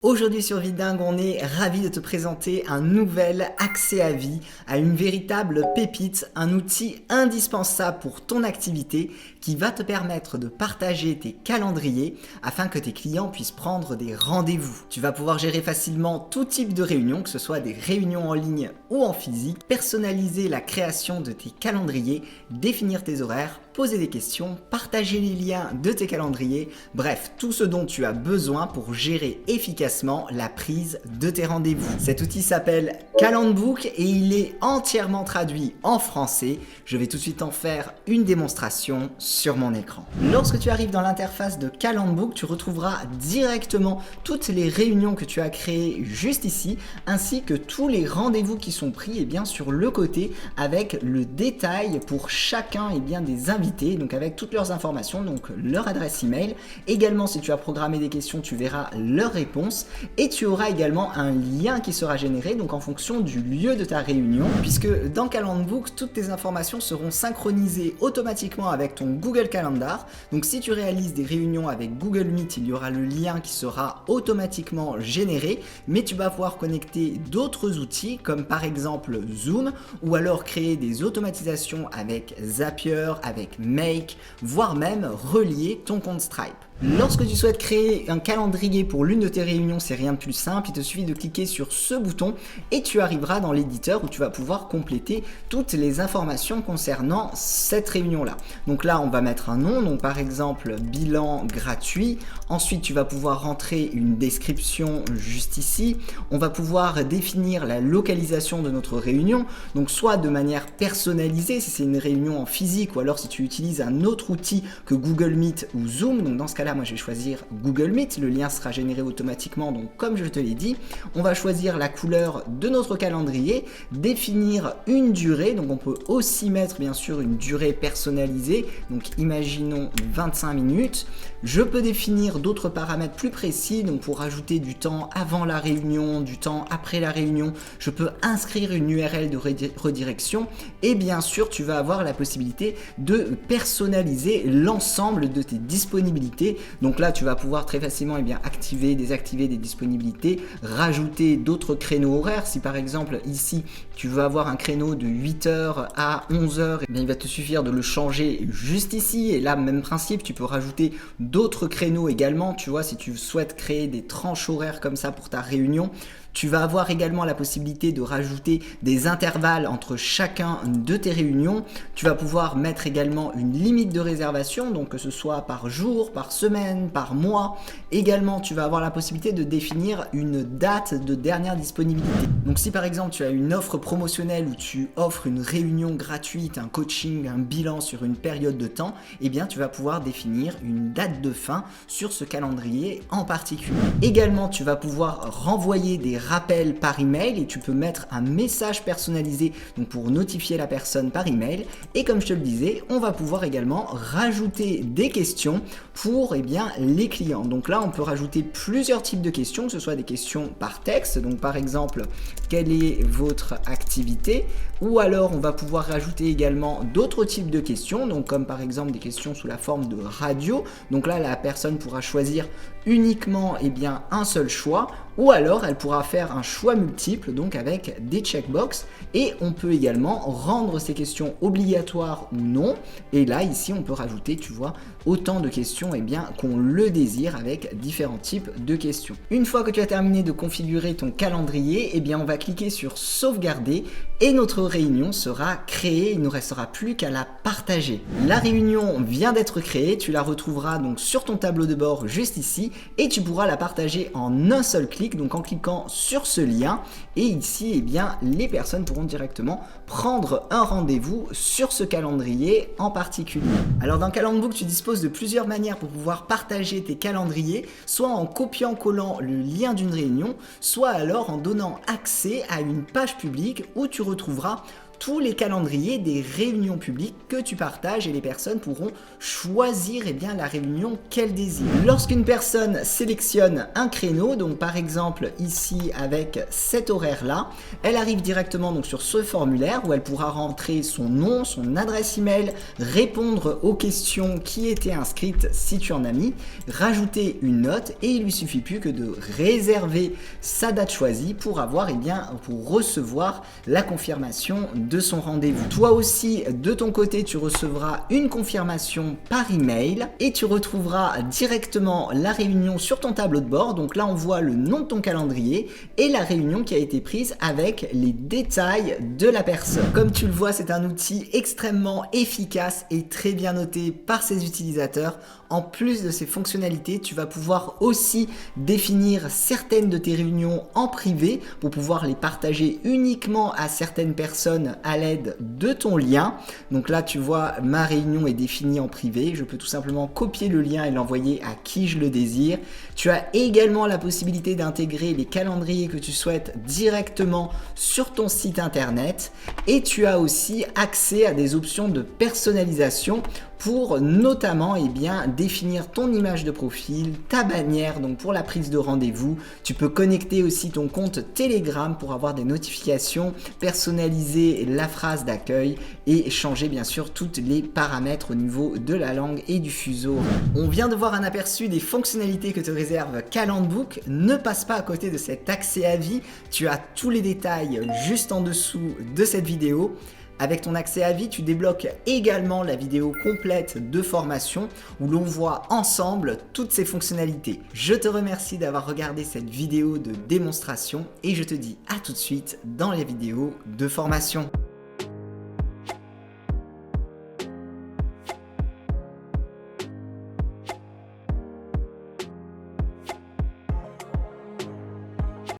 Aujourd'hui sur Vidingue, on est ravi de te présenter un nouvel accès à vie, à une véritable pépite, un outil indispensable pour ton activité qui va te permettre de partager tes calendriers afin que tes clients puissent prendre des rendez-vous. Tu vas pouvoir gérer facilement tout type de réunions, que ce soit des réunions en ligne ou en physique, personnaliser la création de tes calendriers, définir tes horaires, poser des questions, partager les liens de tes calendriers, bref, tout ce dont tu as besoin pour gérer efficacement la prise de tes rendez-vous. Cet outil s'appelle Calendbook et il est entièrement traduit en français. Je vais tout de suite en faire une démonstration sur mon écran. Lorsque tu arrives dans l'interface de Calendbook, tu retrouveras directement toutes les réunions que tu as créées juste ici, ainsi que tous les rendez-vous qui sont pris sur le côté avec le détail pour chacun des invités, donc avec toutes leurs informations, donc leur adresse email. Également, si tu as programmé des questions, tu verras leurs réponses et tu auras également un lien qui sera généré donc en fonction du lieu de ta réunion, puisque dans Calendbook, toutes tes informations seront synchronisées automatiquement avec ton Google Calendar. Donc si tu réalises des réunions avec Google Meet, il y aura le lien qui sera automatiquement généré, mais tu vas pouvoir connecter d'autres outils comme par exemple Zoom ou alors créer des automatisations avec Zapier, avec Make, voire même relier ton compte Stripe. Lorsque tu souhaites créer un calendrier pour l'une de tes réunions, c'est rien de plus simple, il te suffit de cliquer sur ce bouton et tu arriveras dans l'éditeur où tu vas pouvoir compléter toutes les informations concernant cette réunion-là. Donc là, on va mettre un nom, donc par exemple bilan gratuit. Ensuite, tu vas pouvoir rentrer une description juste ici. On va pouvoir définir la localisation de notre réunion, donc soit de manière personnalisée si c'est une réunion en physique ou alors si tu utilises un autre outil que Google Meet ou Zoom. Donc dans ce cas-là, moi je vais choisir Google Meet, le lien sera généré automatiquement, donc comme je te l'ai dit, on va choisir la couleur de notre calendrier, définir une durée, donc on peut aussi mettre bien sûr une durée personnalisée, donc imaginons 25 minutes. Je peux définir d'autres paramètres plus précis, donc pour ajouter du temps avant la réunion, du temps après la réunion, je peux inscrire une URL de redirection et bien sûr tu vas avoir la possibilité de personnaliser l'ensemble de tes disponibilités. Donc là tu vas pouvoir très facilement activer, désactiver des disponibilités, rajouter d'autres créneaux horaires. Si par exemple ici tu veux avoir un créneau de 8h à 11h, il va te suffire de le changer juste ici et là même principe, tu peux rajouter d'autres créneaux également, tu vois, si tu souhaites créer des tranches horaires comme ça pour ta réunion. Tu vas avoir également la possibilité de rajouter des intervalles entre chacun de tes réunions. Tu vas pouvoir mettre également une limite de réservation, donc que ce soit par jour, par semaine, par mois. Également, tu vas avoir la possibilité de définir une date de dernière disponibilité. Donc si par exemple tu as une offre promotionnelle où tu offres une réunion gratuite, un coaching, un bilan sur une période de temps, tu vas pouvoir définir une date de fin sur ce calendrier en particulier. Également, tu vas pouvoir renvoyer des rappels par email et tu peux mettre un message personnalisé donc pour notifier la personne par email. Et comme je te le disais, on va pouvoir également rajouter des questions pour les clients. Donc là, on peut rajouter plusieurs types de questions, que ce soit des questions par texte, donc par exemple, quelle est votre activité? Ou alors, on va pouvoir rajouter également d'autres types de questions, donc comme par exemple des questions sous la forme de radio. Donc là, la personne pourra choisir uniquement un seul choix, ou alors elle pourra faire un choix multiple, donc avec des checkbox. Et on peut également rendre ces questions obligatoires ou non. Et là, ici, on peut rajouter, tu vois, autant de questions qu'on le désire avec différents types de questions. Une fois que tu as terminé de configurer ton calendrier, on va cliquer sur sauvegarder et notre réunion sera créée. Il ne nous restera plus qu'à la partager. La réunion vient d'être créée, tu la retrouveras donc sur ton tableau de bord juste ici et tu pourras la partager en un seul clic, donc en cliquant sur ce lien. Et ici, les personnes pourront directement prendre un rendez-vous sur ce calendrier en particulier. Alors dans Calendbook, tu disposes de plusieurs manières pour pouvoir partager tes calendriers, soit en copiant-collant le lien d'une réunion, soit alors en donnant accès à une page publique où tu retrouveras tous les calendriers des réunions publiques que tu partages et les personnes pourront choisir bien, la réunion qu'elles désirent. Lorsqu'une personne sélectionne un créneau, donc par exemple ici avec cet horaire-là, elle arrive directement donc sur ce formulaire où elle pourra rentrer son nom, son adresse email, répondre aux questions qui étaient inscrites si tu en as mis, rajouter une note et il lui suffit plus que de réserver sa date choisie pour avoir pour recevoir la confirmation de son rendez-vous. Toi aussi de ton côté tu recevras une confirmation par email et tu retrouveras directement la réunion sur ton tableau de bord. Donc là on voit le nom de ton calendrier et la réunion qui a été prise avec les détails de la personne. Comme tu le vois, c'est un outil extrêmement efficace et très bien noté par ses utilisateurs. En plus de ces fonctionnalités, tu vas pouvoir aussi définir certaines de tes réunions en privé pour pouvoir les partager uniquement à certaines personnes à l'aide de ton lien. Donc là, tu vois, ma réunion est définie en privé. Je peux tout simplement copier le lien et l'envoyer à qui je le désire. Tu as également la possibilité d'intégrer les calendriers que tu souhaites directement sur ton site internet et tu as aussi accès à des options de personnalisation pour notamment définir ton image de profil, ta bannière donc pour la prise de rendez-vous. Tu peux connecter aussi ton compte Telegram pour avoir des notifications, personnaliser la phrase d'accueil et changer bien sûr tous les paramètres au niveau de la langue et du fuseau. On vient de voir un aperçu des fonctionnalités que te réserve Calendbook. Ne passe pas à côté de cet accès à vie. Tu as tous les détails juste en dessous de cette vidéo. Avec ton accès à vie, tu débloques également la vidéo complète de formation où l'on voit ensemble toutes ces fonctionnalités. Je te remercie d'avoir regardé cette vidéo de démonstration et je te dis à tout de suite dans les vidéos de formation.